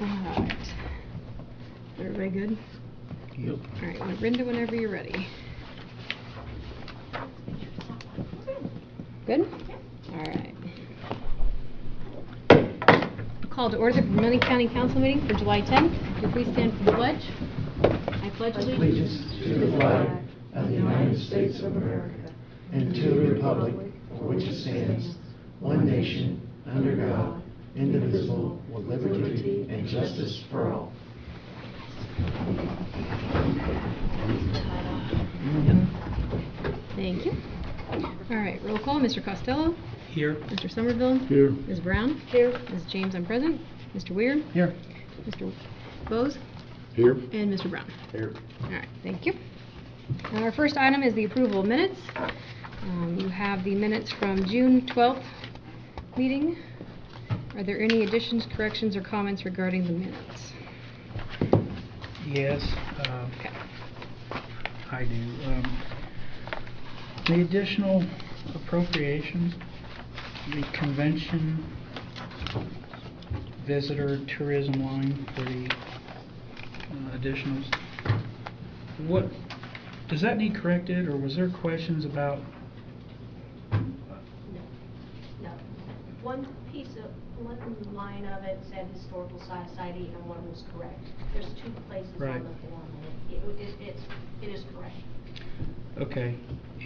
Alright. Everybody good? Yep. Alright, Brenda, whenever you're ready. Good? Alright. Call to order the Vermillion County Council meeting for July 10th. If you please stand for the pledge. I pledge allegiance to the flag of the United States of America and to the republic for which it stands, one nation, under God, indivisible, with liberty and justice for all. Thank you. Alright, roll call. Mr. Costello? Here. Mr. Somerville? Here. Ms. Brown? Here. Ms. James, I'm present. Mr. Weir? Here. Mr. Bose? Here. And Mr. Brown? Here. Alright, thank you. Our first item is the approval of minutes. You have the minutes from June 12th meeting. Are there any additions, corrections, or comments regarding the minutes? Yes, Okay. I do. The additional appropriations, the convention visitor tourism line for the additionals. What does that need corrected, or was there questions about? No. One line of it said Historical Society and one was correct. There's two places Right. on the form and it is correct. Okay,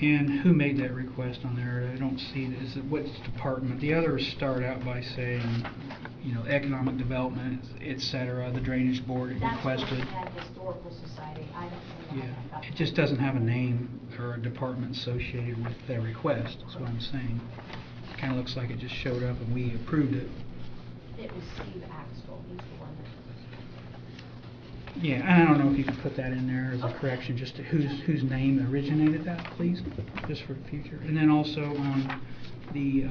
and who made that request on there? I don't see it. Is it what department? The others start out by saying, you know, economic development, etc. The drainage board requested. That's what we had Historical Society. I don't know. Yeah, it just doesn't have a name or a department associated with their request. That's what I'm saying. It kind of looks like it just showed up and we approved it. It was Steve Axtell. He's the one that. Yeah, and I don't know if you could put that in there as a correction, just to whose name originated that, please, just for the future. And then also on the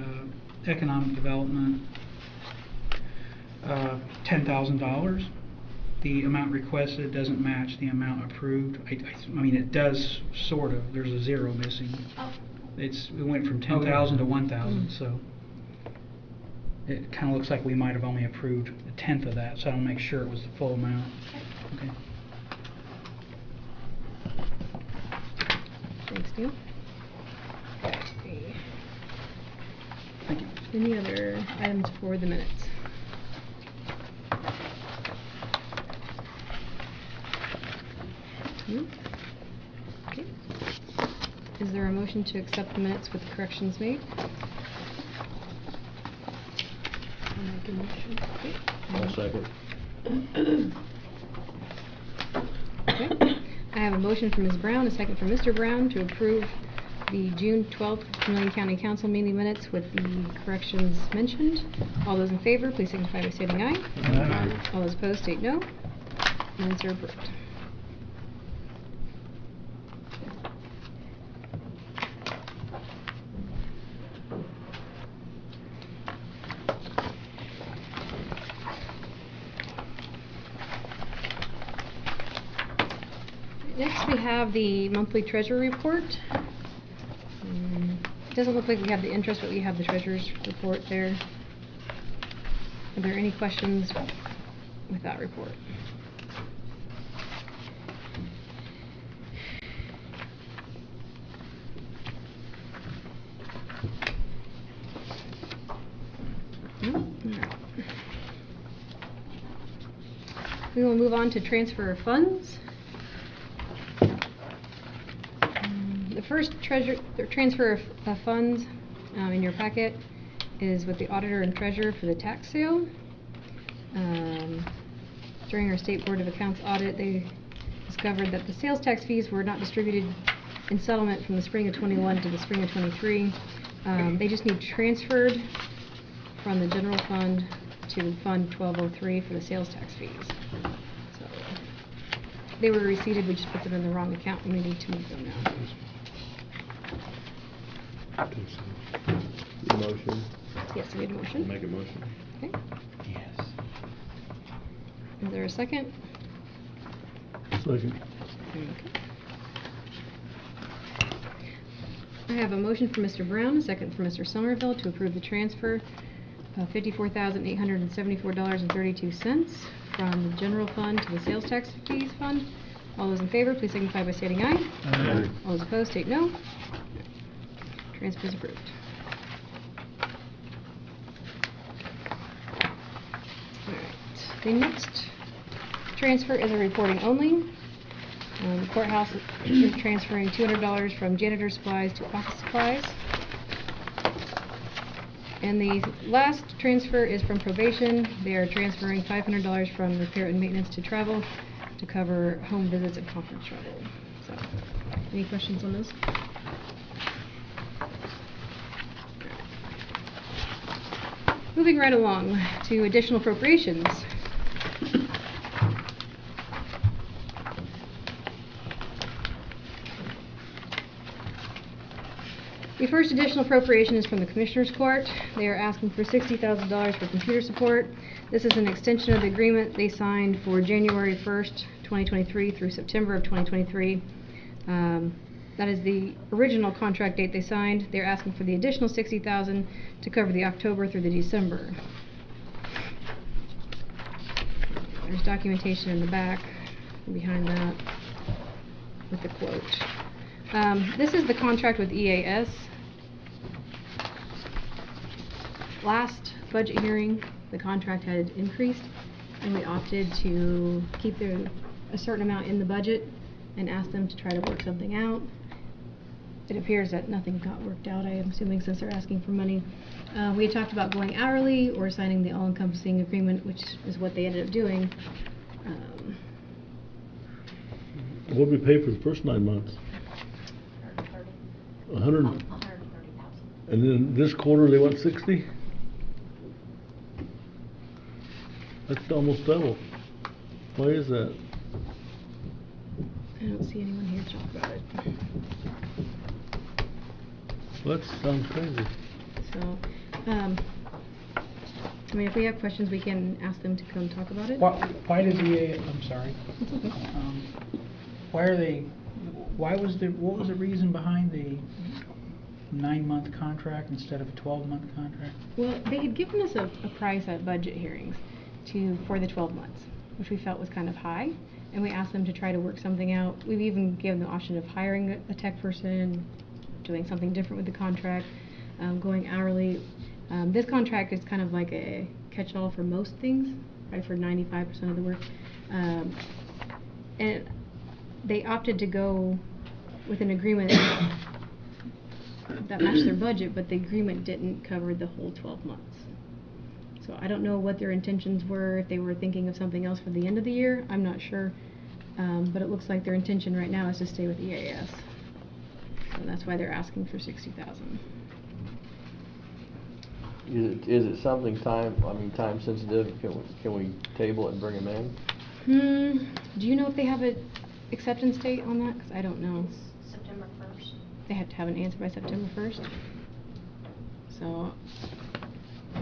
economic development, $10,000. The amount requested doesn't match the amount approved. I mean, it does sort of. There's a zero missing. Oh. It went from 10,000 to 1,000, so it kind of looks like we might have only approved a tenth of that. So I'll make sure it was the full amount. Okay. Thanks, Neil. Okay. Thank you. Any other items for the minutes? No? Okay. Is there a motion to accept the minutes with the corrections made? I'll make a motion. Okay. I'll second. Okay. I have a motion from Ms. Brown, a second from Mr. Brown to approve the June 12th Vermillion County Council meeting minutes with the corrections mentioned. All those in favor, please signify by stating aye. Aye. All those opposed, state no. Minutes are approved. Next we have the monthly treasurer report. It doesn't look like we have the interest, but we have the treasurer's report there. Are there any questions with that report? No? All right. We will move on to transfer of funds. The first transfer of funds in your packet is with the auditor and treasurer for the tax sale. During our State Board of Accounts audit, they discovered that the sales tax fees were not distributed in settlement from the spring of 21 to the spring of 23. They just need transferred from the general fund to Fund 1203 for the sales tax fees. So they were receipted, we just put them in the wrong account and we need to move them now. The motion. Yes, we need a motion. Make a motion. Okay. Yes. Is there a second? Second. Okay. I have a motion for Mr. Brown, a second for Mr. Somerville to approve the transfer of $54,874.32 from the general fund to the sales tax fees fund. All those in favor, please signify by stating aye. Aye. All those opposed, state no. Transfer is approved. Alright, the next transfer is a reporting only. Courthouse is transferring $200 from janitor supplies to office supplies. And the last transfer is from probation. They are transferring $500 from repair and maintenance to travel to cover home visits and conference travel. So, any questions on those? Moving right along to additional appropriations. The first additional appropriation is from the Commissioners Court. They are asking for $60,000 for computer support. This is an extension of the agreement they signed for January 1st, 2023 through September of 2023. That is the original contract date they signed. They're asking for the additional $60,000 to cover the October through the December. There's documentation in the back behind that with the quote. This is the contract with EAS. Last budget hearing, the contract had increased, and we opted to keep a certain amount in the budget and asked them to try to work something out. It appears that nothing got worked out, I am assuming, since they're asking for money. We had talked about going hourly or signing the all-encompassing agreement, which is what they ended up doing. What did we pay for the first 9 months? 100. 130,000. And then this quarter they want 60? That's almost double. Why is that? I don't see anyone here to talk about it. Well, that sounds crazy. So, I mean, if we have questions, we can ask them to come talk about it. Why does EA, I'm sorry. It's okay. What was the reason behind the 9-month contract instead of a 12-month contract? Well, they had given us a price at budget hearings for the 12 months, which we felt was kind of high, and we asked them to try to work something out. We've even given the option of hiring a tech person, doing something different with the contract, going hourly. This contract is kind of like a catch-all for most things, right, for 95% of the work. And they opted to go with an agreement that matched their budget, but the agreement didn't cover the whole 12 months. So I don't know what their intentions were, if they were thinking of something else for the end of the year, I'm not sure. But it looks like their intention right now is to stay with EAS. So that's why they're asking for $60,000. Is it something time sensitive? Can we table it and bring them in? Do you know if they have an acceptance date on that? Because I don't know. September 1st. They have to have an answer by September 1st. So, I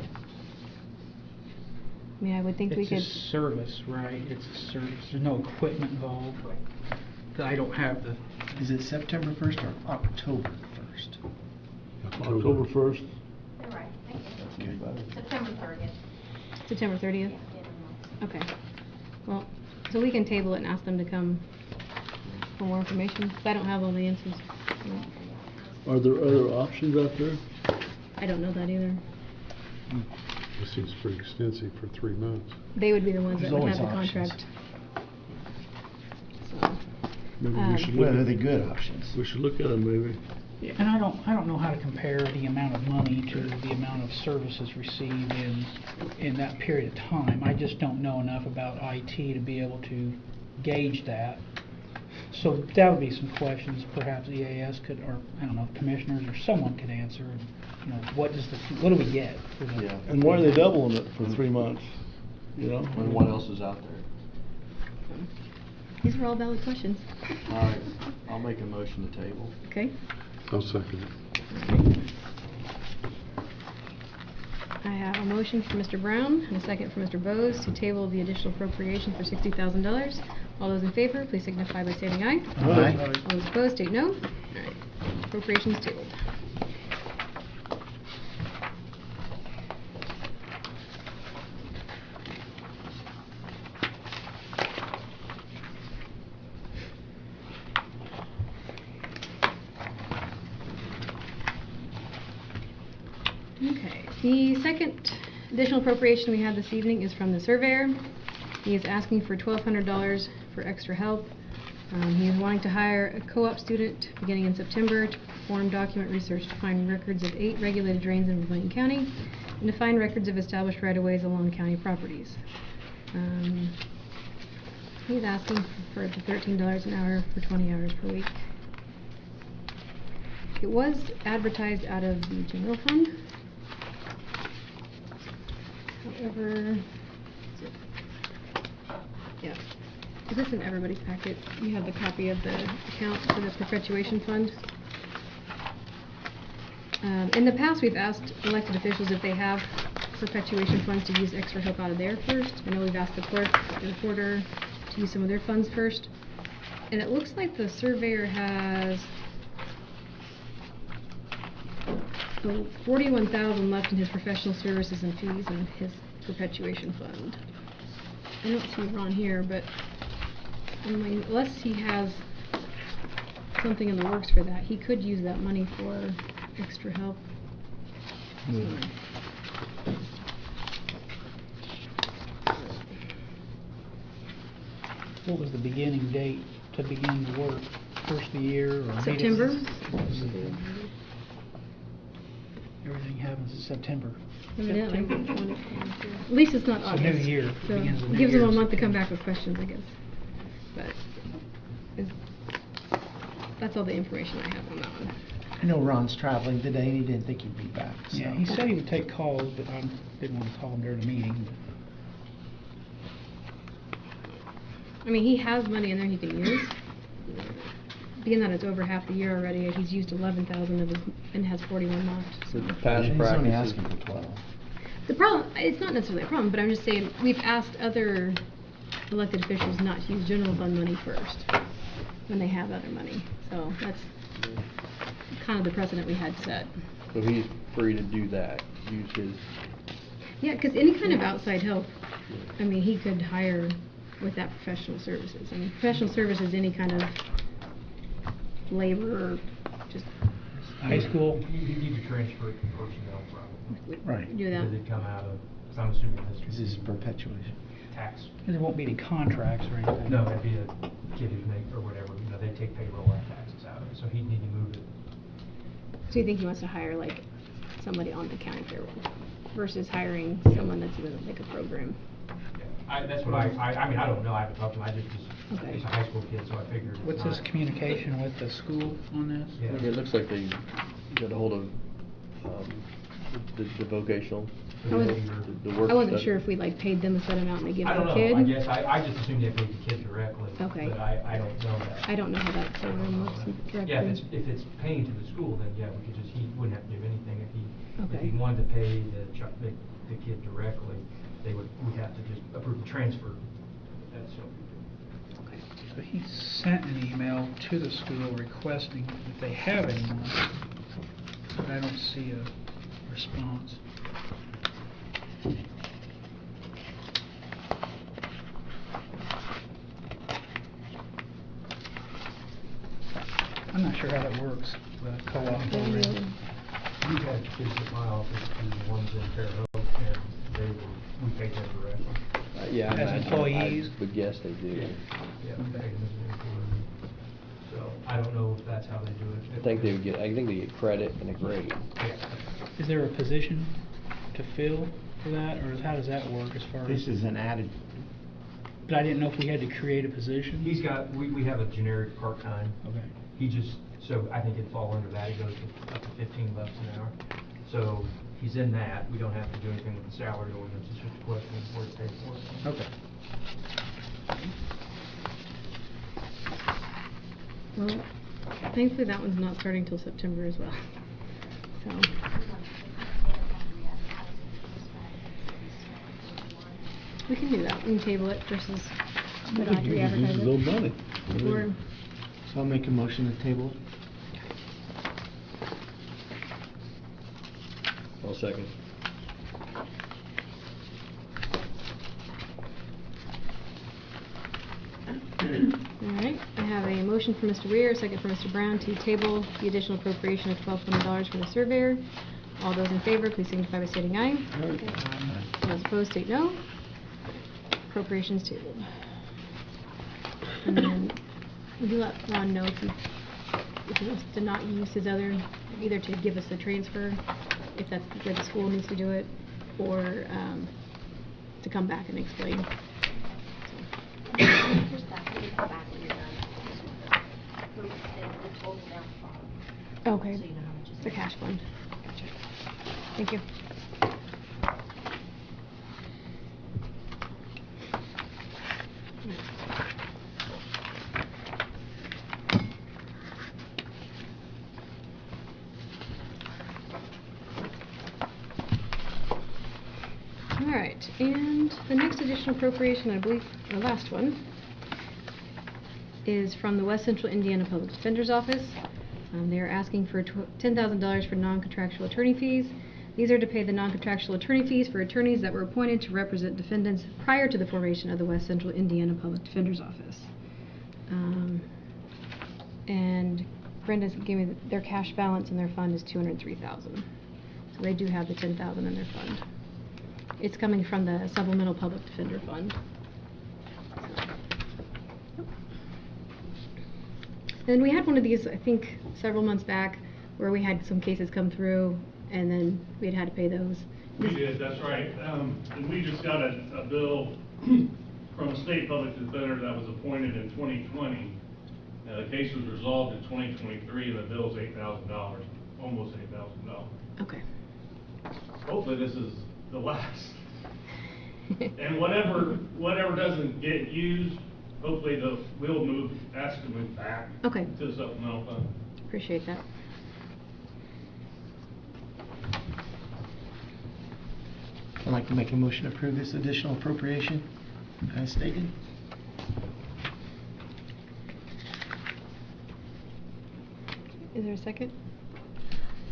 mean, I would think we could. It's a service, right? It's a service. There's no equipment involved. I don't have the. Is it September 1st or October 1st? October 1st. You're right, thank you. Okay. September 30th. September 30th? Okay. Well, so we can table it and ask them to come for more information, 'cause I don't have all the answers. Are there other options out there? I don't know that either. This seems pretty extensive for 3 months. They would be the ones that There's would always have the options. contract. So, Maybe Um, we should Well, look are at they good options? We should look at them maybe. Yeah, and I don't know how to compare the amount of money to the amount of services received in that period of time. I just don't know enough about IT to be able to gauge that. So that would be some questions perhaps EAS could, or I don't know, commissioners or someone could answer. You know, what do we get for the? Yeah. And why are they doubling it for 3 months? You know? And what else is out there? these are all valid questions. All right, I'll make a motion to table. Okay. I'll second it. I have a motion from Mr. Brown and a second from Mr. Bose to table the additional appropriation for $60,000. All those in favor, please signify by stating aye. Aye. All those opposed, state no. All right. Appropriation is tabled. Okay, the second additional appropriation we have this evening is from the surveyor. He is asking for $1,200 for extra help. He is wanting to hire a co-op student beginning in September to perform document research to find records of 8 regulated drains in Vermilion County and to find records of established right-of-ways along county properties. He's asking for $13 an hour for 20 hours per week. It was advertised out of the general fund. However, yeah, is this in everybody's packet? You have the copy of the account for the perpetuation fund. In the past, we've asked elected officials if they have perpetuation funds to use extra help out of there first. I know we've asked the clerk, the recorder, to use some of their funds first. And it looks like the surveyor has $41,000 left in his professional services and fees and his perpetuation fund. I don't see Ron here, but I mean, unless he has something in the works for that, he could use that money for extra help. What was the beginning date to begin the work? First of the year or? September. Everything happens in September. Evidently. At least it's not It's a August. new year. It So begins the it new gives year them a in month to come September. back with questions, I guess. But that's all the information I have on that one. I know Ron's traveling today and he didn't think he'd be back, so. Yeah, he said he would take calls, but I didn't want to call him during the meeting. I mean, he has money in there he can use. Being that it's over half the year already, he's used 11,000 of his and has 41 left. So So. the past He's only practices. asking for 12. The problem, it's not necessarily a problem, but I'm just saying, we've asked other elected officials not to use general fund money first when they have other money. So that's kind of the precedent we had set. So he's free to do that, use his, Yeah, because any kind of outside help, I mean, he could hire with that professional services. I mean, professional services, any kind of labor or just High school, You need to transfer it to personnel probably. Right. do that. Because it come out of, because I'm assuming This this is perpetuation. tax. there won't be any contracts or anything. No, it'd be a kid who's make, or whatever, you know, they take payroll and taxes out of it, so he'd need to move it. So you think he wants to hire like somebody on the county payroll versus hiring someone that's even like a program? Yeah, that's what I mean, I don't know, I haven't talked to him, I just, Okay. he's a high school kid, so I figured. it's What's his not- communication with the school on this? Yeah. it looks like they got a hold of, the vocational, I wasn't- the work I wasn't study. sure if we like paid them a set amount and they give I it to don't the kid. know, I guess, I just assumed they paid the kid directly. Okay. But I don't know that. I don't know how that program works directly. Yeah, if it's paying to the school, then yeah, we could just, he wouldn't have to do anything. If Okay. he wanted to pay the kid directly, we'd have to just approve the transfer. That's so. Okay. So he sent an email to the school requesting if they have anyone, but I don't see a response. I'm not sure how that works, the co-op program. We've had kids at my office, and the ones in Fair Oak, and we paid them directly. Yeah, I As imagine- employees? I would guess they do. Yeah, we paid them as an employee. So I don't know if that's how they do it. I think they get credit and a grade. Yeah. Is there a position to fill for that, or how does that work as far as? This is an added, But I didn't know if we had to create a position. He's got, we have a generic part-time. Okay. He just, so I think it'd fall under that, he goes to up to $15 an hour. So he's in that, we don't have to do anything with the salary ordinance, it's just a question of where it's paid for. Okay. Well, thankfully that one's not starting till September as well. So, we can do that. We can table it versus we don't have to He uses re-advertise his own it. money. Or, so I'll make a motion to table. I'll second. all right, I have a motion for Mr. Weir, a second for Mr. Brown to table the additional appropriation of $1,200 for the surveyor. All those in favor, please signify by stating aye. All those opposed, state no. Appropriations tabled. And then, would you let Ron know if he wants to not use his other, either to give us the transfer, if that's where the school needs to do it, or to come back and explain. Just that, when you come back when you're done. The total amount bottom. Okay. So you know how much is The in cash it. fund. Gotcha. Thank you. All right, and the next additional appropriation, I believe, the last one, is from the West Central Indiana Public Defender's Office. They are asking for $10,000 for non-contractual attorney fees. These are to pay the non-contractual attorney fees for attorneys that were appointed to represent defendants prior to the formation of the West Central Indiana Public Defender's Office. And Brenda gave me their cash balance in their fund is $203,000. So they do have the $10,000 in their fund. It's coming from the Supplemental Public Defender Fund. And we had one of these, I think, several months back, where we had some cases come through, and then we had to pay those. We did, that's right. And we just got a bill from a state public defender that was appointed in 2020. The case was resolved in 2023, and the bill's $8,000, almost $8,000. Okay. Hopefully this is the last. And whatever doesn't get used, hopefully we'll ask to move back Okay. to the supplemental fund. Appreciate that. I'd like to make a motion to approve this additional appropriation as stated. Is there a second?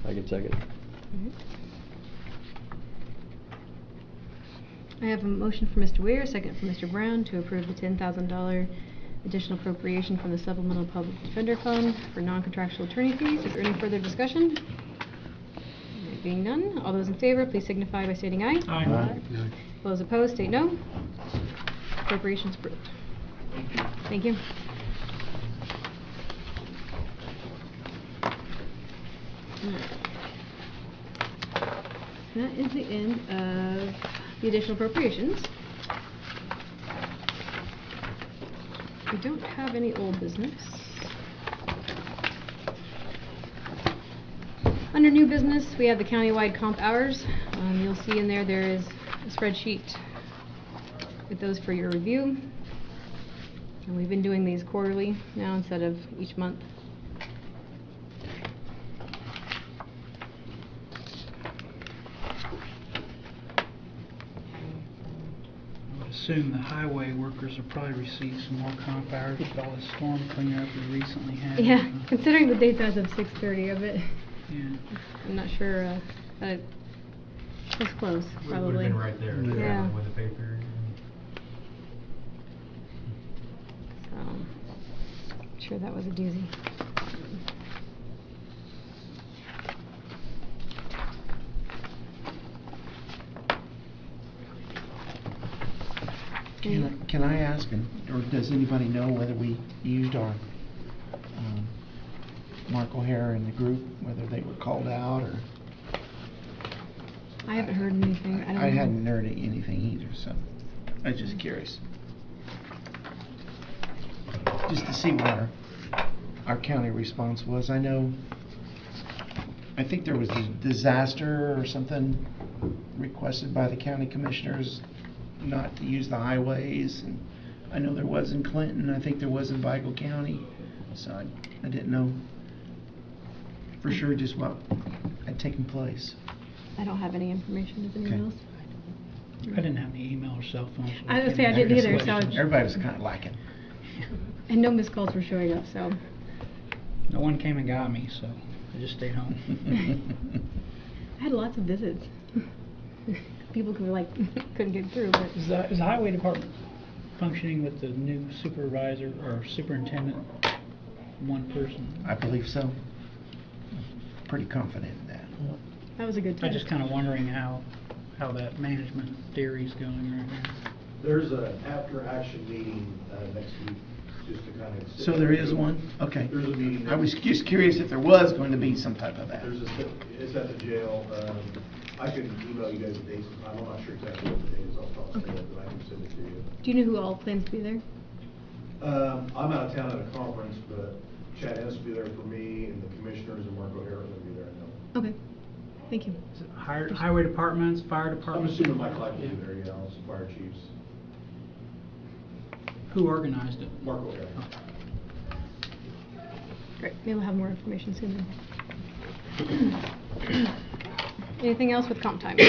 I can second. I have a motion for Mr. Weir, a second for Mr. Brown to approve the $10,000 additional appropriation from the Supplemental Public Defender Fund for non-contractual attorney fees. Is there any further discussion? There being none, all those in favor, please signify by stating aye. Aye. Those opposed, state no. Appropriations approved. Thank you. That is the end of the additional appropriations. We don't have any old business. Under new business, we have the countywide comp hours. You'll see in there is a spreadsheet with those for your review. And we've been doing these quarterly now instead of each month. I would assume the highway workers will probably receive some more comp hours with all the storm cleanup we recently had. Yeah, considering the dates as of 6:30 of it, Yeah. I'm not sure, but it's close, We probably. would've been right there, Yeah. with the paper. So, I'm sure that was a doozy. Can I ask, or does anybody know whether we used our Mark O'Hara and the group, whether they were called out or? I haven't heard anything. I don't know. I hadn't heard anything either, so I was just curious. Just to see what our county response was. I think there was a disaster or something requested by the county commissioners not to use the highways, and I know there was in Clinton, I think there was in Vigo County, so I didn't know for sure just what had taken place. I don't have any information. Does anyone Okay. else? I didn't have any email or cell phone. So I was gonna can't say, I make didn't either, so- calculations. Everybody was kind of lacking. And no missed calls were showing up, so. No one came and got me, so I just stayed home. I had lots of visits. People couldn't get through, but. Is the highway department functioning with the new supervisor or superintendent, one person? I believe so. Pretty confident in that. That was a good I'm test. just kind of wondering how that management theory's going right now. There's a after-action meeting next week, just to kind of. So there is one? Okay. There's a meeting. I was just curious if there was going to be some type of that. It's at the jail. I can email you guys the dates and time. I'm not sure exactly what the date is. I'll talk to you, but I can send it to you. Do you know who all plans to be there? I'm out of town at a conference, but Chad Ennis will be there for me, and the commissioners and Mark O'Hara will be there, I know. Okay, thank you. Is it highway departments, fire I'm departments? assuming Mike Light will be there, yeah, also fire chiefs. Who organized it? Mark O'Hara. Great, maybe we'll have more information soon then. Anything else with comp time?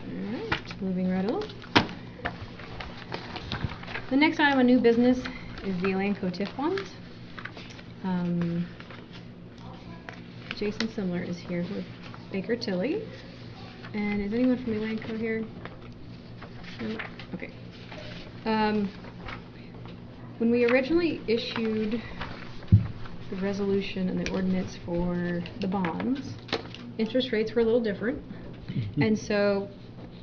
Alright, moving right along. The next item on new business is the Elanco TIF bonds. Jason Simler is here with Baker Tilly. And is anyone from Elanco here? No? Okay. When we originally issued the resolution and the ordinance for the bonds, interest rates were a little different. And so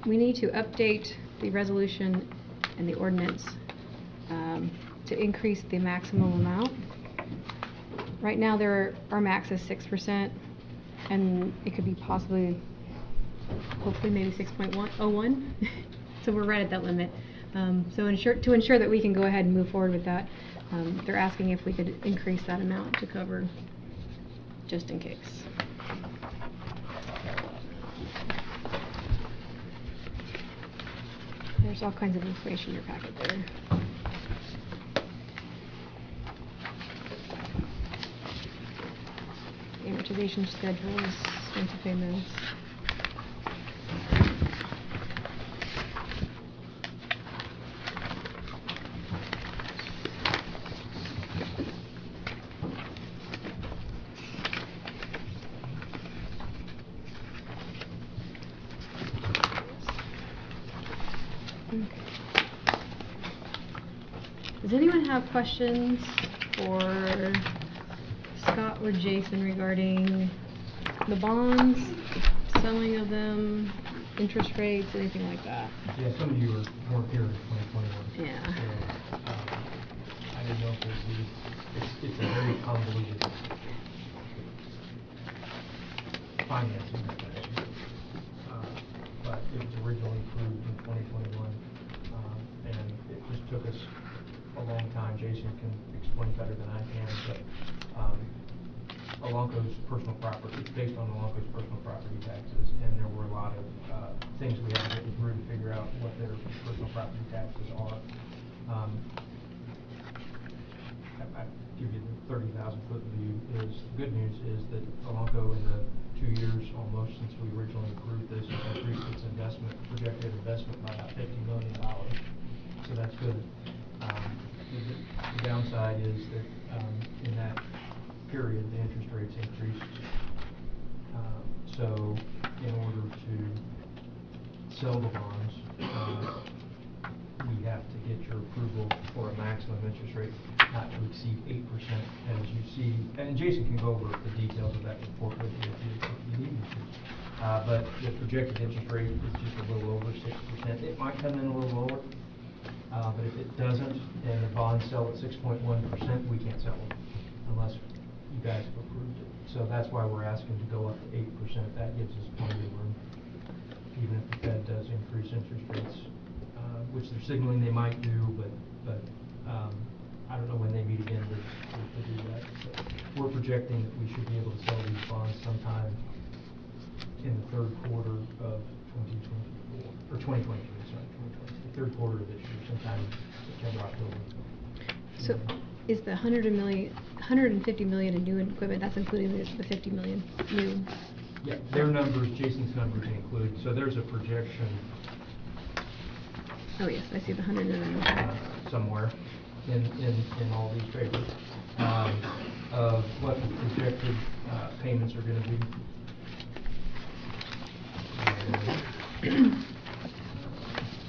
we need to update the resolution and the ordinance to increase the maximum amount. Right now, our max is 6%, and it could be possibly, hopefully, maybe 6.01. So we're right at that limit. So to ensure that we can go ahead and move forward with that, they're asking if we could increase that amount to cover, just in case. There's all kinds of information in your packet there. Amortization schedules, rental payments. Does anyone have questions for Scott or Jason regarding the bonds, selling of them, interest rates, anything like that? Yeah, some of you weren't here in 2021. Yeah. So, I didn't know if it would be, it's a very convoluted financing mechanism. But it was originally approved in 2021, and it just took us a long time. Jason can explain better than I can, but Elanco's personal property, it's based on Elanco's personal property taxes, and there were a lot of things we had to get through to figure out what their personal property taxes are. I give you the 30,000 foot view. The good news is that Elanco, in the 2 years almost since we originally approved this, has increased its projected investment by about $50 million. So that's good. The downside is that in that period, the interest rates increased. So in order to sell the bonds, we have to get your approval for a maximum interest rate not to exceed 8%, as you see. And Jason can go over the details of that report with you if you need me to. But the projected interest rate is just a little over 6%. It might come in a little lower. But if it doesn't, and the bonds sell at 6.1%, we can't sell them unless you guys have approved it. So that's why we're asking to go up to 8%. That gives us plenty of room, even if the Fed does increase interest rates, which they're signaling they might do, but I don't know when they meet again to do that. So we're projecting that we should be able to sell these bonds sometime in the third quarter of 2024, or 2023, sorry, 2023, third quarter of this year, sometime September, October. So is the $150 million in new equipment, that's including the $50 million new? Yeah, their numbers, Jason's numbers include, so there's a projection Oh yes, I see the 100 and somewhere in all these papers of what the projected payments are going to be.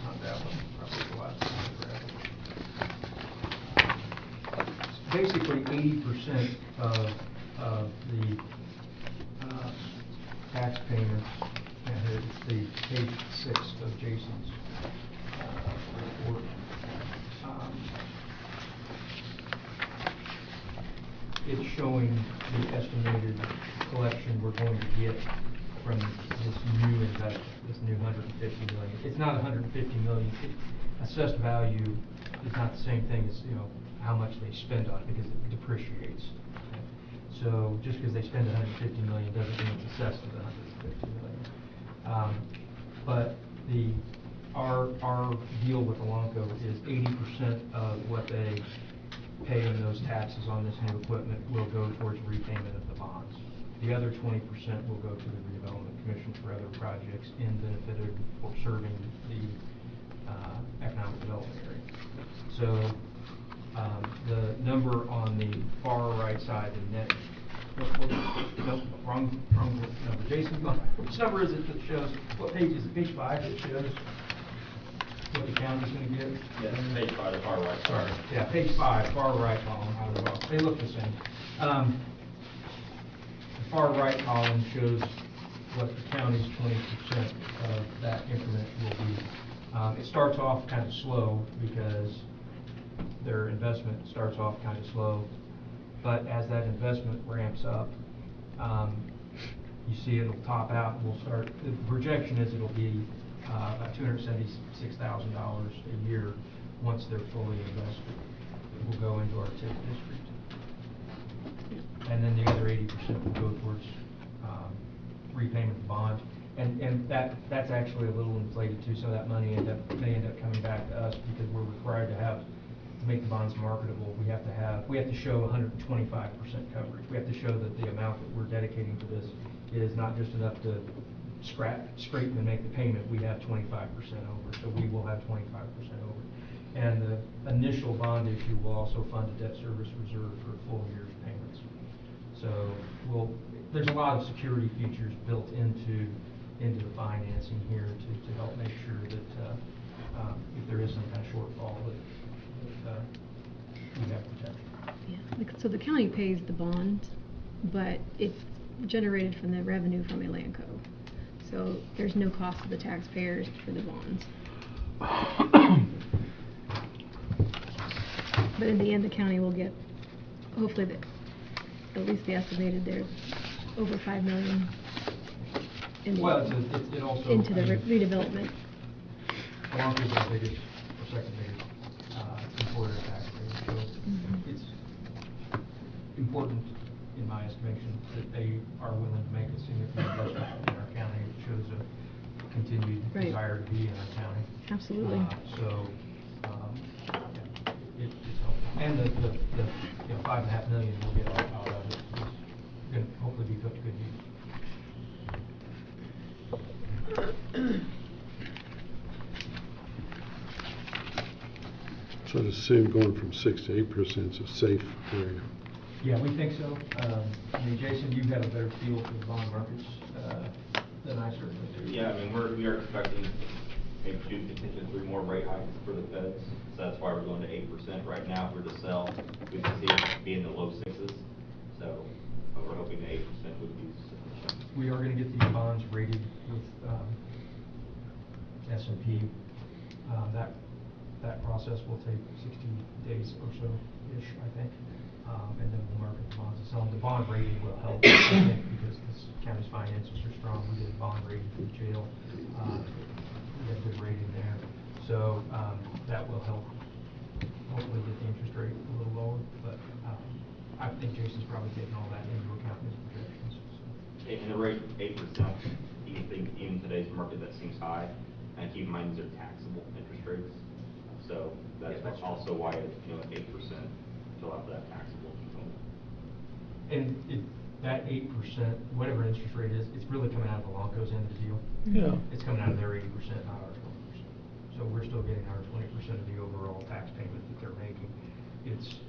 Not that one, probably the last one I grabbed. Basically, 80% of the payments, and it's the page 6 of Jason's report. It's showing the estimated collection we're going to get from this new investment, this new 150 million. It's not 150 million. Assessed value is not the same thing as, how much they spend on it, because it depreciates. So just because they spend 150 million doesn't mean it's assessed at 150 million. But our deal with Elanco is 80% of what they pay in those taxes on this new equipment will go towards repayment of the bonds. The other 20% will go to the redevelopment commission for other projects in benefit of or serving the economic development area. So the number on the far right side, the net, nope, wrong number. Jason, which number is it that shows, what page is it? Page 5 that shows what the county's going to get? Yeah, page 5, the far right. Sorry. Yeah, page 5, far right column. They look the same. The far right column shows what the county's 20% of that increment will be. It starts off kind of slow because their investment starts off kind of slow, but as that investment ramps up, you see it'll top out, and we'll start, the projection is it'll be about $276,000 a year once they're fully invested. It will go into our TIF district. And then the other 80% will go towards repayment of bond. And that's actually a little inflated too, so that money may end up coming back to us because we're required to make the bonds marketable. We have to show 125% coverage. We have to show that the amount that we're dedicating to this is not just enough to scrape and make the payment. We have 25% over, so we will have 25% over. And the initial bond issue will also fund a debt service reserve for a full year's payments. So there's a lot of security features built into the financing here to help make sure that if there is some kind of shortfall that we have protection. Yeah, so the county pays the bond, but it's generated from the revenue from Elanco. So there's no cost to the taxpayers for the bonds. But in the end, the county will get, hopefully, at least the estimated there, over $5 million in it also into the redevelopment. Elanco is our biggest or second biggest employer taxpayer, so it's important, in my estimation, that they are willing to make a significant investment in our county. It shows a continued desire to be in our county. Absolutely. It's helpful. And the $5.5 million we'll get out of it is going to hopefully be put to good use. So I'd assume going from 6 to 8% is a safe area. Yeah, we think so. Jason, you have a better feel for the bond markets than I certainly do. Yeah, we are expecting maybe 2, potentially 3 more rate hikes for the feds. So that's why we're going to 8% right now. If we're to sell, we can see it be in the low 6s. So we're hoping the 8% would be sufficient. We are going to get these bonds rated with S&P. That process will take 60 days or so-ish, I think. And then we'll market the bonds and sell them. The bond rating will help, I think, because this county's finances are strong. We did a bond rating for the jail. We have good rating there. So that will help hopefully get the interest rate a little lower. But I think Jason's probably taking all that into account in his projections. So. And the rate of 8%, even today's market, that seems high. And keep in mind these are taxable interest rates. So that's also why it's 8% to allow for that taxable component. And that 8%, whatever interest rate is, it's really coming out of Elanco's end of the deal. Yeah. It's coming out of their 80%, not our 20%. So we're still getting our 20% of the overall tax payment that they're making. It's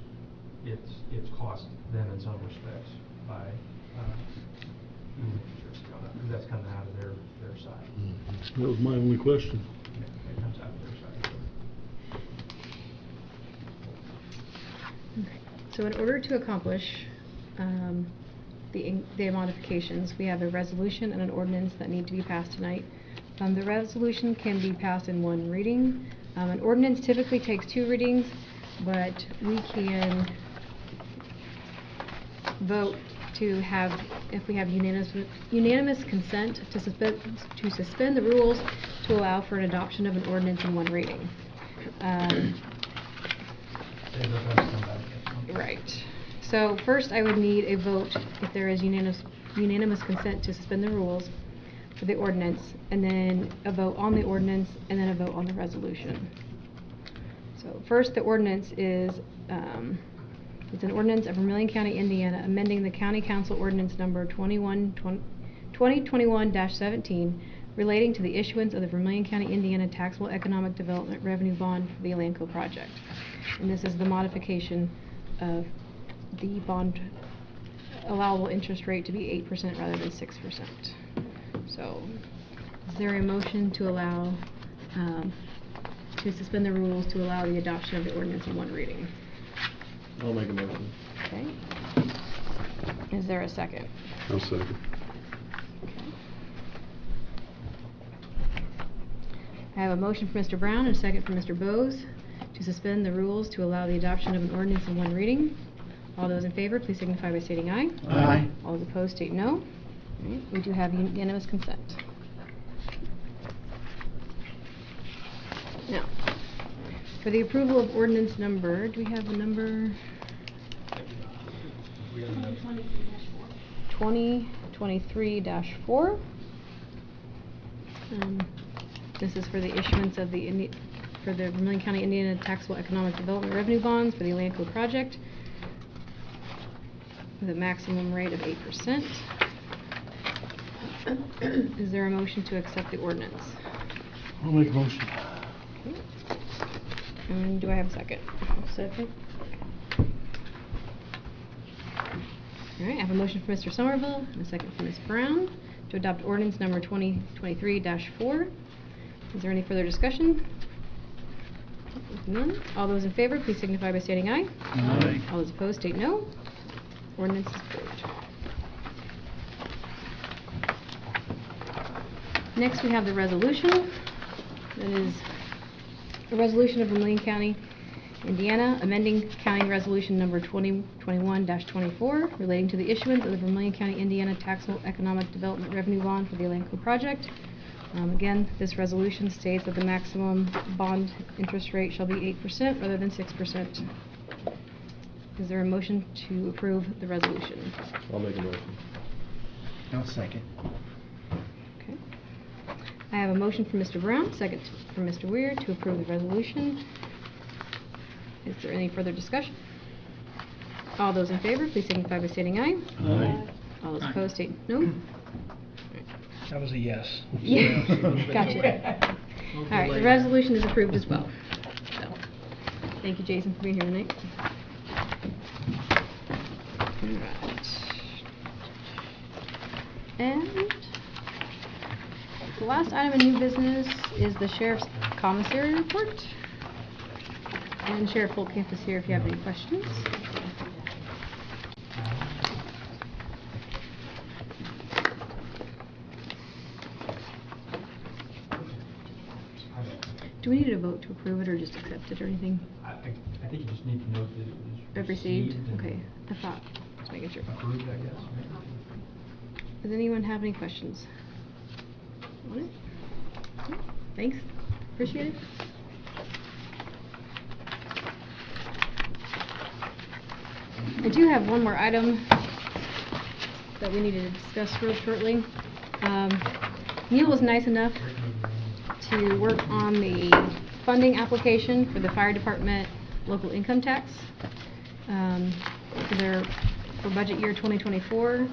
cost them in some respects by interest coming out, because that's coming out of their side. That was my only question. Yeah, it comes out of their side. So. Okay. So in order to accomplish the modifications. We have a resolution and an ordinance that need to be passed tonight. The resolution can be passed in one reading. An ordinance typically takes 2 readings, but we can vote to have, if we have unanimous consent, to suspend the rules to allow for an adoption of an ordinance in one reading. Right. So first I would need a vote if there is unanimous consent to suspend the rules for the ordinance, and then a vote on the ordinance, and then a vote on the resolution. So first, the ordinance is, it's an ordinance of Vermilion County, Indiana, amending the County Council Ordinance Number 2021-17 relating to the issuance of the Vermilion County, Indiana Taxable Economic Development Revenue Bond for the Elanco project. And this is the modification of the bond allowable interest rate to be 8% rather than 6%. So, is there a motion to allow, to suspend the rules to allow the adoption of the ordinance in one reading? I'll make a motion. Okay. Is there a second? I'll second. Okay. I have a motion from Mr. Brown and a second from Mr. Bose to suspend the rules to allow the adoption of an ordinance in one reading. All those in favor, please signify by stating aye. Aye. All those opposed state no. All right, we do have unanimous consent. Now, for the approval of ordinance number, do we have a number? 2023-4. This is for the issuance of the Vermilion County, Indiana Taxable Economic Development Revenue Bonds for the Elanco project with a maximum rate of 8%. Is there a motion to accept the ordinance? I'll make a motion. Okay. And do I have a second? Second. All right, I have a motion from Mr. Somerville and a second from Ms. Brown to adopt ordinance number 2023-4. Is there any further discussion? None. All those in favor, please signify by stating aye. Aye. All those opposed state no. Ordinance is approved. Next, we have the resolution. That is a resolution of Vermilion County, Indiana, amending County Resolution Number 2021-24 relating to the issuance of the Vermilion County, Indiana Taxable Economic Development Revenue Bond for the Elanco project. Again, this resolution states that the maximum bond interest rate shall be 8% rather than 6%. Is there a motion to approve the resolution? I'll make a motion. I'll second. Okay. I have a motion from Mr. Brown, second from Mr. Weir to approve the resolution. Is there any further discussion? All those in favor, please signify by stating aye. Aye. All those Aye. opposed state no. That was a yes. Yeah, gotcha. All right, the resolution is approved as well. So, thank you, Jason, for being here tonight. All right. And the last item in new business is the Sheriff's Commissary Report. And Sheriff Holtkamp is here if you have any questions. Do we need a vote to approve it or just accept it or anything? I think you just need to note that it was Received? and Okay, I thought, just making sure. approved, I guess. Does anyone have any questions on it? No? Thanks, appreciate it. I do have one more item that we need to discuss real shortly. Neil was nice enough to work on the funding application for the fire department local income tax for budget year 2024.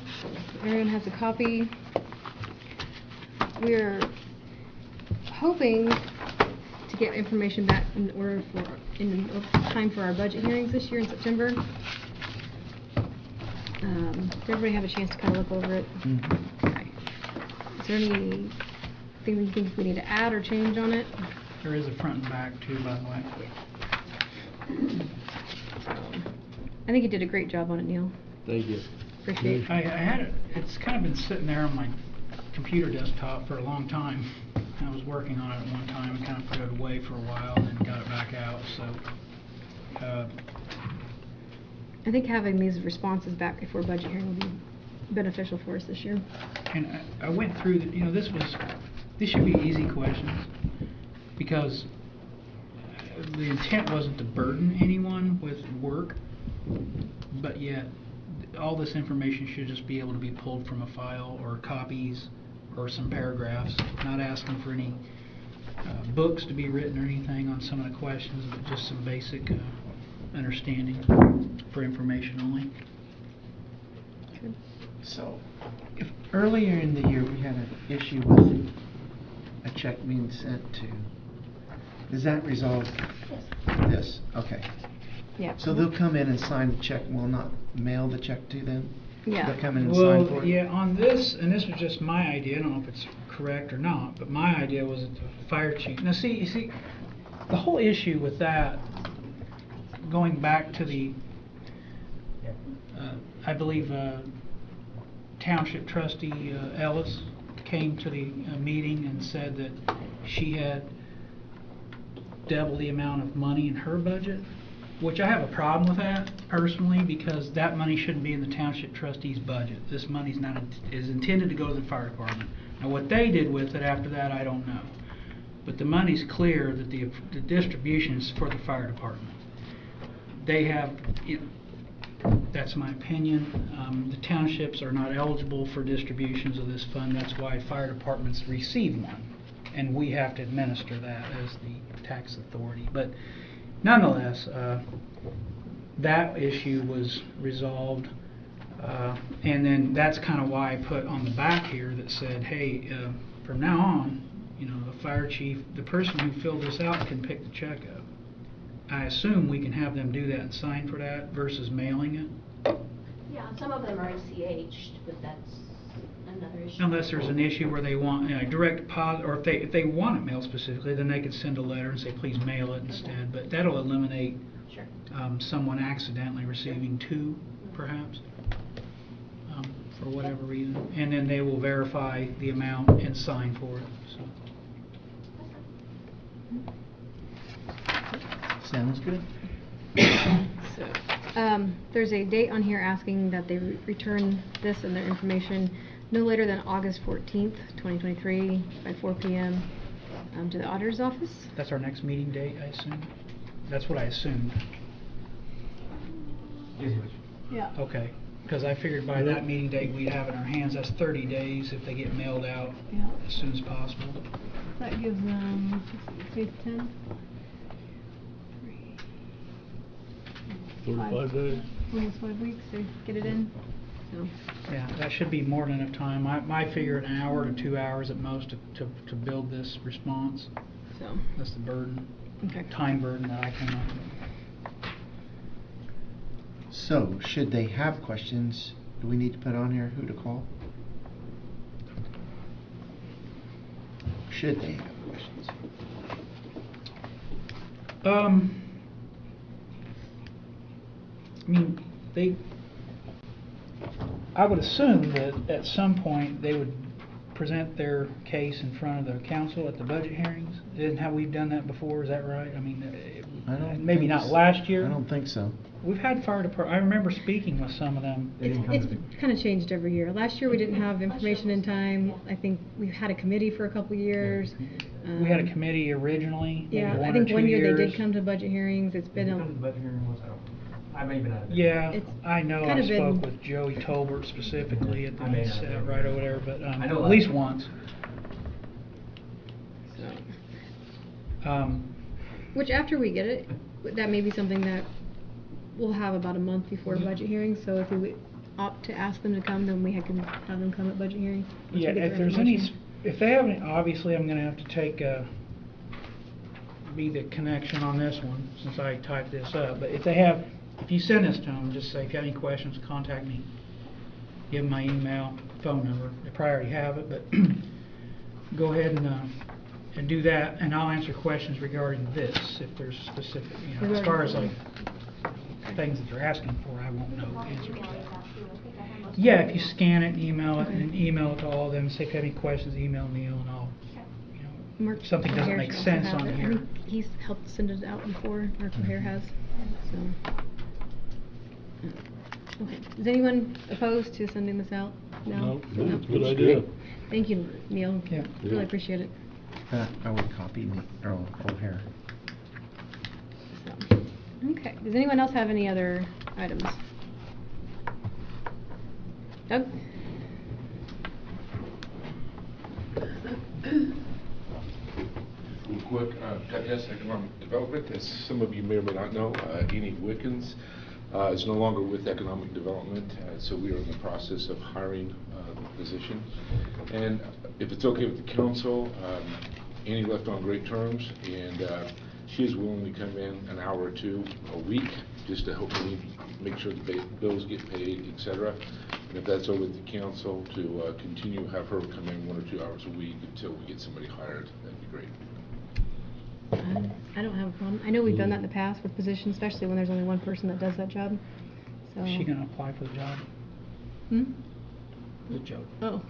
Everyone has a copy. We're hoping to get information back in time for our budget hearings this year in September. Did everybody have a chance to kind of look over it? Mm-hmm. Okay. Is there anything that you think we need to add or change on it? There is a front and back too, by the way. I think you did a great job on it, Neil. Thank you. Appreciate I had it, it's kind of been sitting there on my computer desktop for a long time. I was working on it at one time and kind of put it away for a while and then got it back out, so. I think having these responses back before budget hearing will be beneficial for us this year. And I went through, this should be easy questions, because the intent wasn't to burden anyone with work, but yet all this information should just be able to be pulled from a file or copies or some paragraphs, not asking for any books to be written or anything on some of the questions, but just some basic understanding for information only. So, if earlier in the year we had an issue with a check being sent to, does that resolve this? Okay. Yeah. So they'll come in and sign the check, and we'll not mail the check to them? Yeah. They'll come in and sign for Well, it? yeah, on this, and this was just my idea, I don't know if it's correct or not, but my idea was that the fire chief, now you see, the whole issue with that, going back to the, I believe, Township Trustee Ellis came to the meeting and said that she had double the amount of money in her budget, which I have a problem with that personally, because that money shouldn't be in the Township Trustee's budget. This money's not, is intended to go to the fire department. Now what they did with it after that, I don't know. But the money's clear that the distribution is for the fire department. They have, that's my opinion. The townships are not eligible for distributions of this fund. That's why fire departments receive one, and we have to administer that as the tax authority. But nonetheless, that issue was resolved, and then that's kind of why I put on the back here that said, hey, from now on, the fire chief, the person who filled this out can pick the check up. I assume we can have them do that and sign for that versus mailing it, Yeah, some of them are ACH'd, but that's another issue. unless there's an issue where they want direct deposit, or if they want it mailed specifically, then they could send a letter and say, please mail it instead. But that'll eliminate Sure. someone accidentally receiving two, perhaps, for whatever reason, and then they will verify the amount and sign for it. So. Sounds good. So, there's a date on here asking that they return this and their information no later than August 14th, 2023 by 4 p.m. To the auditor's office. That's our next meeting date, I assume? That's what I assumed. Yeah. Okay, because I figured by that meeting date we'd have it in our hands. That's 30 days if they get mailed out Yeah. as soon as possible. That gives them 10. 45 days. Almost 5 weeks to get it in. So. Yeah, that should be more than enough time. I figure an hour to 2 hours at most to build this response. So. That's the burden, Okay. time burden that I came up with. So, should they have questions, do we need to put on here who to call? Should they have questions? I mean, I would assume that at some point they would present their case in front of the council at the budget hearings. Isn't how we've done that before, is that right? I mean, I don't maybe think not so. last year. I don't think so. We've had fire department, I remember speaking with some of them. It's kind of changed every year. Last year we didn't have information in time. I think we've had a committee for a couple years. We had a committee originally, maybe Yeah, 1 I or think 2 one year they years. did come to budget hearings. It's been Did you come to the budget hearing once? I may have been out of it. Yeah, It's I know kind I of been- spoke with Joey Tolbert specifically at the I may not set have. right over there, but I know at last least year. once. Which after we get it, that may be something that we'll have about a month before budget hearing. So if we would opt to ask them to come, then we can have them come at budget hearing. once we Yeah, get if their there's any, information. if they have any, obviously I'm gonna have to take, be the connection on this one, since I typed this up, but if you send this to them, just say, if you have any questions, contact me. Give them my email, phone number, they probably already have it, but go ahead and do that, and I'll answer questions regarding this, if there's specific, as far as like things that they're asking for, I won't know the answer to Email that. it out too. I think I have most of Yeah, the if you emails. scan it and email it, Okay. and email it to all of them, say if you have any questions, email Neil and I'll, you know, Mark something doesn't O'Hare make should also sense have on it. I here. think he's helped send it out before, Mark O'Hare has, so. Okay, is anyone opposed to sending this out? No? No, No? good idea. Thank you, Neil. Yeah. Really appreciate it. I would copy Earl O'Hare. So, okay, does anyone else have any other items? Doug? Real quick, Digest Economic Development, as some of you may or may not know, Amy Wickens is no longer with Economic Development, so we are in the process of hiring the position. And if it's okay with the council, Annie left on great terms, and she is willing to come in an hour or two a week just to help me make sure the bills get paid, et cetera. And if that's over with the council, to continue have her come in 1 or 2 hours a week until we get somebody hired, that'd be great. I don't have a problem. I know we've done that in the past with positions, especially when there's only one person that does that job, so. Is she gonna apply for the job? Hmm? It's a joke. Oh.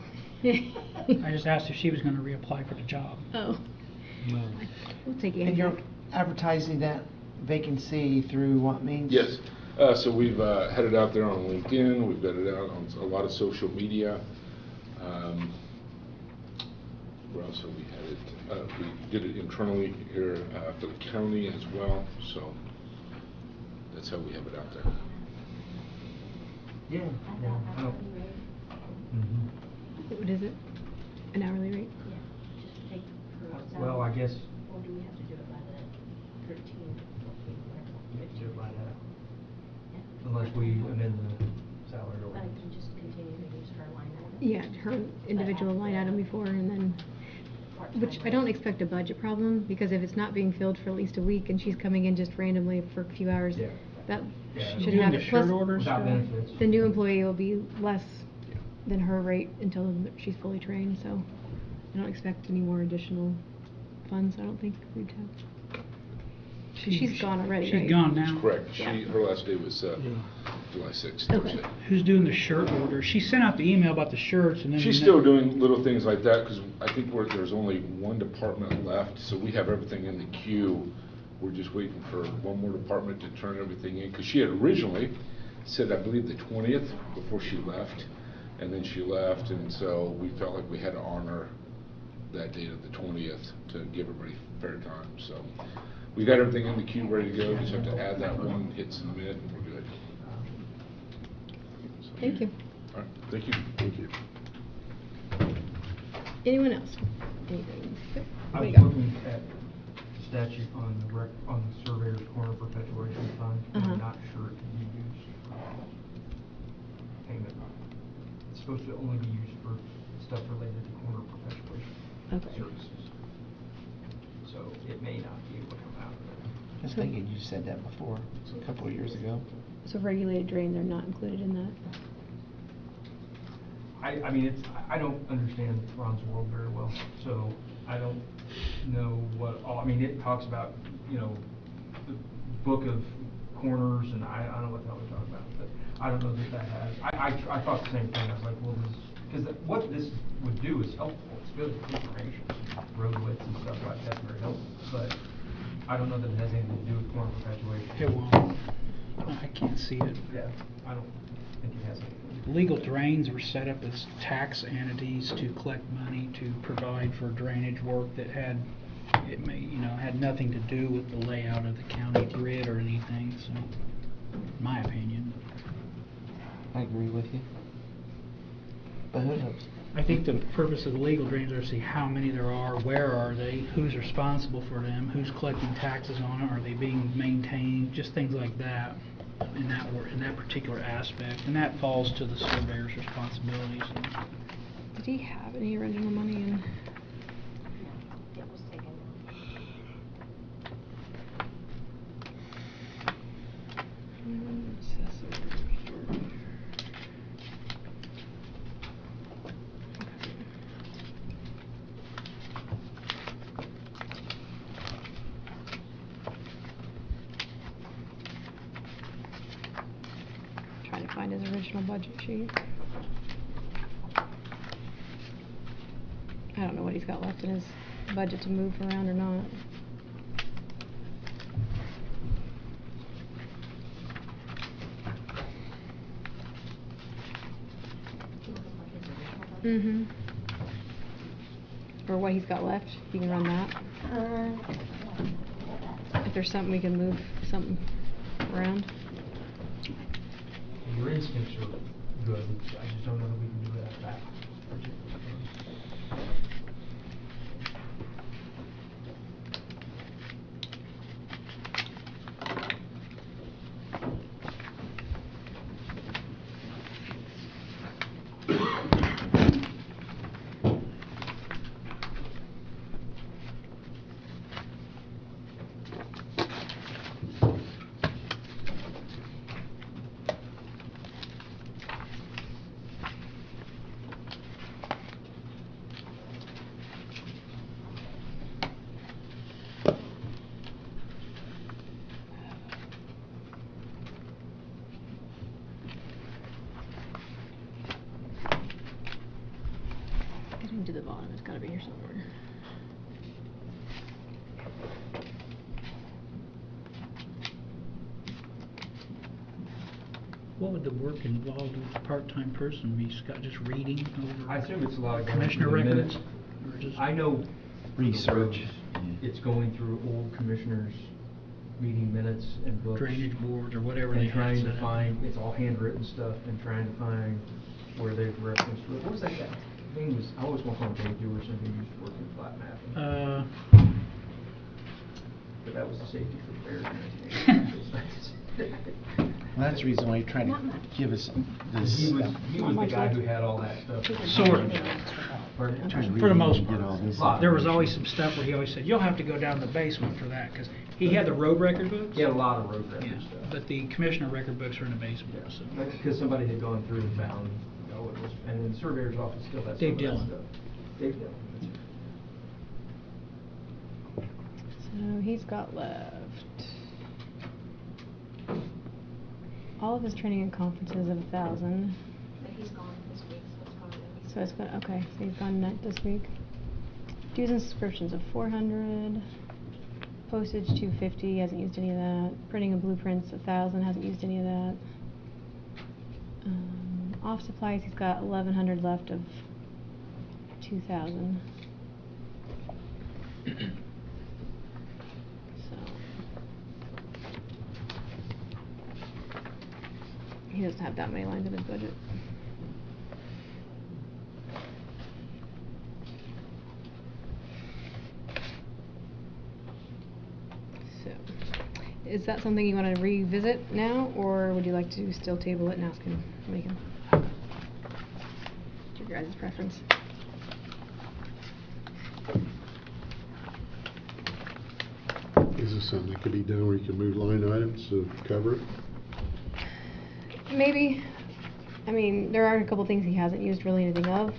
I just asked if she was gonna reapply for the job. Oh. No. We'll take And Andy. you're advertising that vacancy through what means? Yes, so we've had it out there on LinkedIn, we've got it out on a lot of social media. Where else have we had it? We did it internally here for the county as well, so that's how we have it out there. Yeah. Yeah. I don't- Mhm. What is it? An hourly rate? Yeah, just take her Well, I salary. guess Or do we have to do it by the 13, we have to do it by that, Yeah. unless we amend the salary But I ordinance. can just continue to use her line item. Yeah, her individual line item before and then, which I don't expect a budget problem, because if it's not being filled for at least a week and she's coming in just randomly for a few hours, Yeah. that Yeah. should Doing have the it. shirt Plus, orders Without still? benefits. the new employee will be less than her rate until she's fully trained, so I don't expect any more additional funds, I don't think we'd have. She's gone already, right? She's gone now. That's correct. Yeah. Her last day was July 6th, Okay. Thursday. Who's doing the shirt order? She sent out the email about the shirts and then. She's still doing little things like that, because I think there's only one department left, so we have everything in the queue. We're just waiting for one more department to turn everything in, because she had originally said, I believe, the 20th before she left, and then she left, and so we felt like we had to honor that date of the 20th to give everybody fair time, so. We got everything in the queue ready to go, just have to add that one, hit submit, and we're good. So- Thank you. All right, thank you. Thank you. Anyone else? Anything? Yep. I What do was you got? looking at statute on the surveyor's corner perpetuation fund, and Uh-huh. I'm not sure it can be used for payment. It's supposed to only be used for stuff related to corner perpetuation Okay. services. So it may not be able to come out of there. I was thinking you said that before, a couple of years ago. So regulated drains are not included in that? I mean, I don't understand Ron's world very well, so I don't know I mean, it talks about, you know, the book of corners, and I don't know what the hell they're talking about, but I don't know that has, I thought the same thing, I was like, well, because what this would do is helpful, it's good information, road widths and stuff like that's very helpful, but I don't know that it has anything to do with corner perpetuation. It won't. I can't see it. Yeah, I don't think it has anything. Legal drains were set up as tax entities to collect money to provide for drainage work that had nothing to do with the layout of the county grid or anything, so, in my opinion. I agree with you. But who knows? I think the purpose of the legal drains are to see how many there are, where are they, who's responsible for them, who's collecting taxes on it, are they being maintained, just things like that in that particular aspect, and that falls to the surveyor's responsibilities. Did he have any original money in? It was taken. additional budget sheet. I don't know what he's got left in his budget to move around or not. Mm-hmm. Or what he's got left, you can run that. If there's something we can move something around. Your instincts are good, I just don't know that we can do that particular thing. Getting to the bottom, it's gotta be here somewhere. What would the work involved with a part-time person be, Scott, just reading over? I assume it's a lot of going Commissioner through the records? minutes. Or just I know. Research. It's going through old commissioners' meeting minutes and books. drainage boards or whatever they And have trying set to up? find, it's all handwritten stuff, and trying to find where they've referenced, what was that guy? His name was, I always want to call him Dave Dewar, who used to work in flat mapping. But that was the safety for bears. Well, that's the reason why you're trying to give us this. He was the guy who had all that stuff. Sort of. Pardon? For the most Get all part. this There was information. always some stuff where he always said, you'll have to go down to the basement for that, because he had the road record books. He had a lot of road record Yeah, stuff. but the commissioner record books are in the basement, Yeah, so. because somebody had gone through and found, it was, and then the surveyor's office still has some Dave of that Dillon. stuff. Dave Dillon, that's it. So he's got left all of his training and conferences of 1,000. But he's gone this week, so it's probably gonna be. So it's gone, okay, so he's gone net this week. Dues and subscriptions of 400. Postage 250, hasn't used any of that. Printing and blueprints 1,000, hasn't used any of that. Off supplies, he's got 1,100 left of 2,000. So he doesn't have that many lines in his budget. So, is that something you want to revisit now, or would you like to still table it and ask him to make him? What's your guys' preference? Is this something that could be done where you can move line items to cover it? Maybe. I mean, there are a couple things he hasn't used really anything of.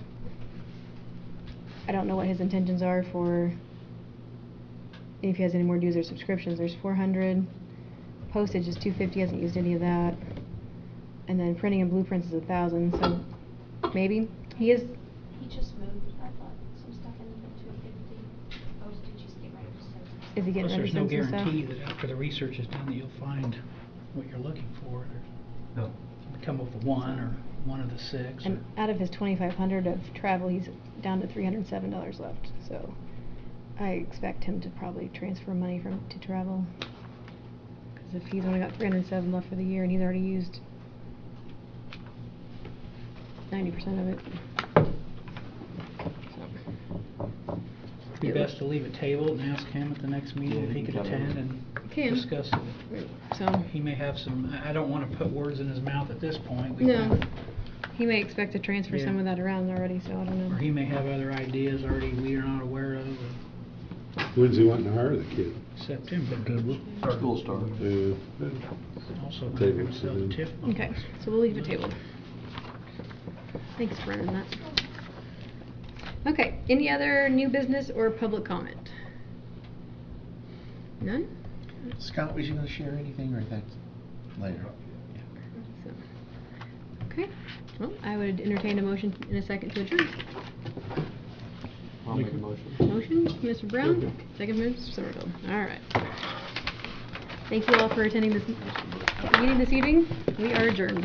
I don't know what his intentions are for, if he has any more dues or subscriptions. There's 400. Postage is 250, hasn't used any of that. And then printing and blueprints is 1,000, so maybe. He is, He just moved, I thought, some stuff into the 250. Postage, he's getting ready to send some is he getting Plus, ready there's to no send some stuff? guarantee that after the research is done that you'll find what you're looking for. No. Come up with one or one of the six. And out of his 2,500 of travel, he's down to $307 left. So I expect him to probably transfer money to travel. Because if he's only got 307 left for the year and he's already used 90% of it. So. It'd be best to leave it tabled and ask him at the next meeting Yeah, if he he could can come attend in. and Can. discuss it. So. He may have some, I don't want to put words in his mouth at this point. We No. can- He may expect to transfer some Yeah. of that around already, so I don't know. Or he may have other ideas already we are not aware of. When's he wanting to hire the kid? September. School start. Yeah. Also, Table it, himself then. TIF Okay, bonds. so we'll leave it tabled. Thanks for running that. Okay, any other new business or public comment? None? Scott, was you gonna share anything, or that's later? So, Okay, well, I would entertain a motion in a second to adjourn. I'll make a motion. Motion, Mr. Brown, second, Mr. Somerville. All right. Thank you all for attending this meeting this evening. We are adjourned.